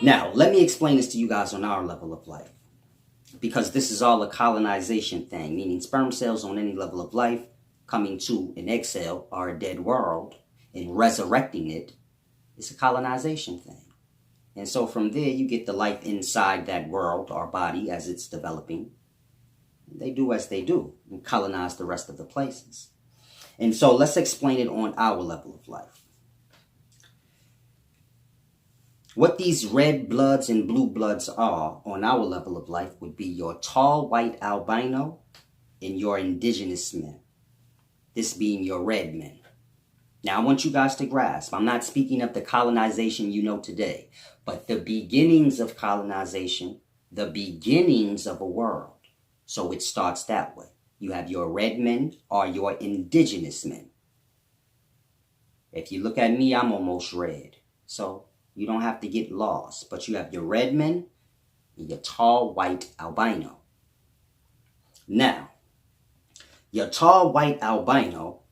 Now, let me explain this to you guys on our level of life, because this is all a colonization thing, meaning sperm cells on any level of life coming to an exhale or a dead world and resurrecting it is a colonization thing. And so from there, you get the life inside that world or body as it's developing. They do as they do and colonize the rest of the places. And so let's explain it on our level of life. What these red bloods and blue bloods are on our level of life would be your tall white albino and your indigenous men. This being your red men. Now, I want you guys to grasp, I'm not speaking of the colonization you know today, but the beginnings of colonization, the beginnings of a world. So it starts that way. You have your red men or your indigenous men. If you look at me, I'm almost red. So you don't have to get lost, but you have your red men and your tall white albino. Now, your tall white albino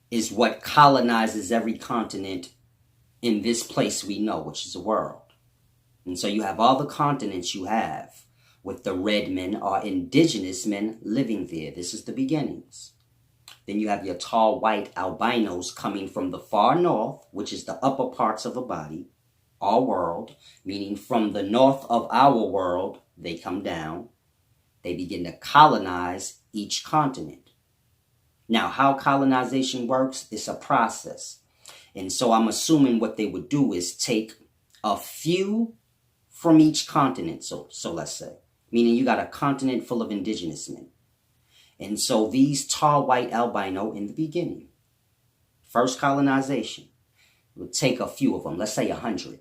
is what colonizes every continent in this place we know, which is the world. And so you have all the continents you have with the red men or indigenous men living there. This is the beginnings. Then you have your tall white albinos coming from the far north, which is the upper parts of the body, our world, meaning from the north of our world, they come down. They begin to colonize each continent. Now, how colonization works is a process. And so I'm assuming what they would do is take a few from each continent, so let's say, meaning you got a continent full of indigenous men. And so these tall white albino in the beginning, first colonization, would take a few of them, let's say 100.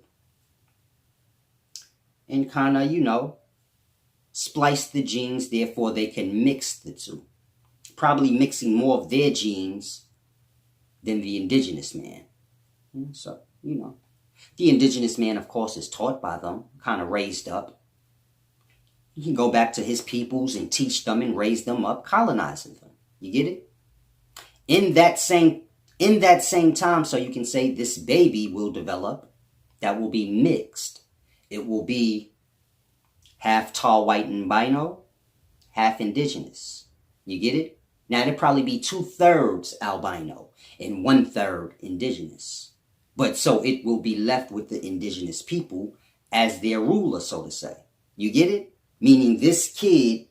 And kind of, splice the genes, therefore they can mix the two. Probably mixing more of their genes than the indigenous man. So, the indigenous man, of course, is taught by them, kind of raised up. He can go back to his peoples and teach them and raise them up, colonizing them. You get it? In that same time, so you can say this baby will develop, that will be mixed. It will be half tall white albino, half indigenous. You get it? Now, it'd probably be 2/3 albino and 1/3 indigenous. But so it will be left with the indigenous people as their ruler, so to say. You get it? Meaning this kid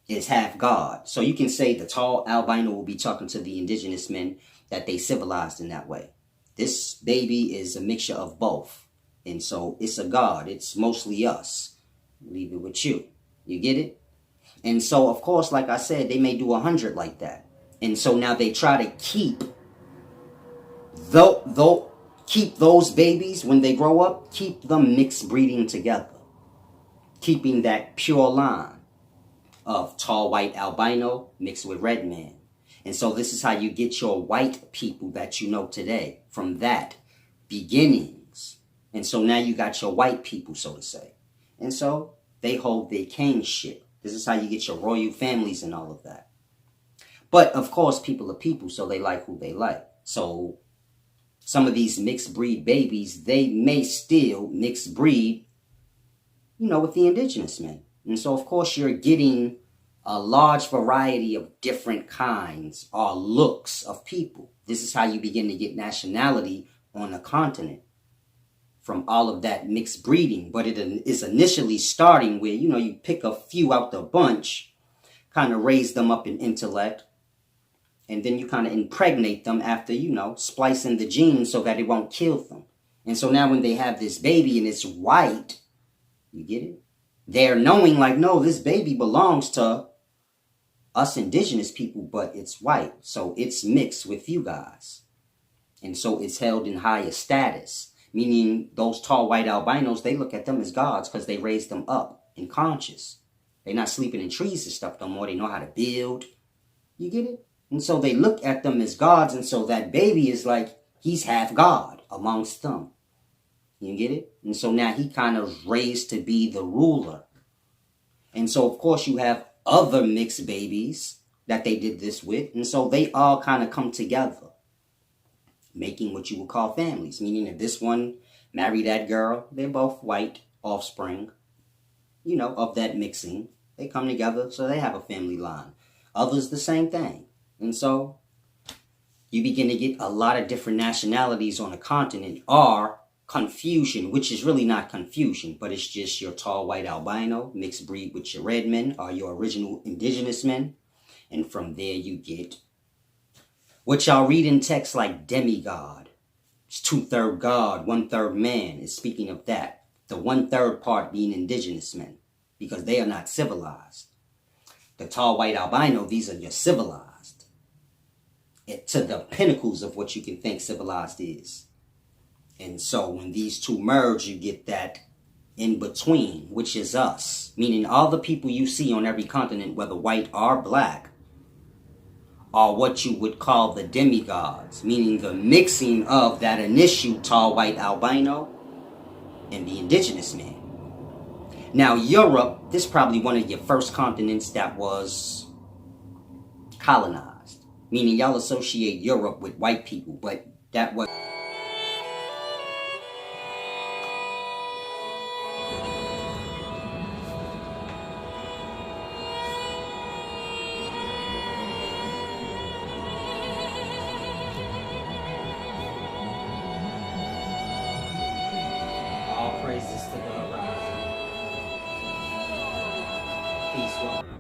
is half God. So you can say the tall albino will be talking to the indigenous men that they civilized in that way. This baby is a mixture of both. And so it's a God. It's mostly us. Leave it with you. You get it? And so, of course, like I said, they may do 100 like that. And so now they try to keep those babies when they grow up, keep them mixed breeding together. Keeping that pure line of tall white albino mixed with red man. And so this is how you get your white people that you know today, from that beginnings. And so now you got your white people, so to say. And so they hold their kingship. This is how you get your royal families and all of that. But of course, people are people, so they like who they like. So some of these mixed breed babies, they may still mixed breed, with the indigenous men. And so, of course, you're getting a large variety of different kinds or looks of people. This is how you begin to get nationality on a continent from all of that mixed breeding. But it is initially starting where, you pick a few out the bunch, kind of raise them up in intellect, and then you kind of impregnate them after, splicing the genes so that it won't kill them. And so now when they have this baby and it's white, you get it? They're knowing like, no, this baby belongs to us indigenous people, but it's white. So it's mixed with you guys. And so it's held in higher status, meaning those tall white albinos, they look at them as gods because they raised them up and conscious. They're not sleeping in trees and stuff no more. They know how to build. You get it? And so they look at them as gods. And so that baby is like, he's half God amongst them. You get it? And so now he kind of raised to be the ruler. And so, of course, you have other mixed babies that they did this with. And so they all kind of come together. making what you would call families. Meaning if this one married that girl, they're both white offspring, of that mixing. They come together, so they have a family line. Others, the same thing. And so you begin to get a lot of different nationalities on a continent, or confusion, which is really not confusion, but it's just your tall white albino mixed breed with your red men or your original indigenous men. And from there you get what y'all read in text like demigod. It's 2/3 God, 1/3 man. Is speaking of that. The 1/3 part being indigenous men, because they are not civilized. The tall white albino, these are your civilized. To the pinnacles of what you can think civilized is. And so when these two merge, you get that in between, which is us. Meaning all the people you see on every continent, whether white or black, are what you would call the demigods. Meaning the mixing of that initial tall white albino and the indigenous man. Now Europe, this is probably one of your first continents that was colonized. Meaning y'all associate Europe with white people, but that was... All praises to the horizon. Peace, love.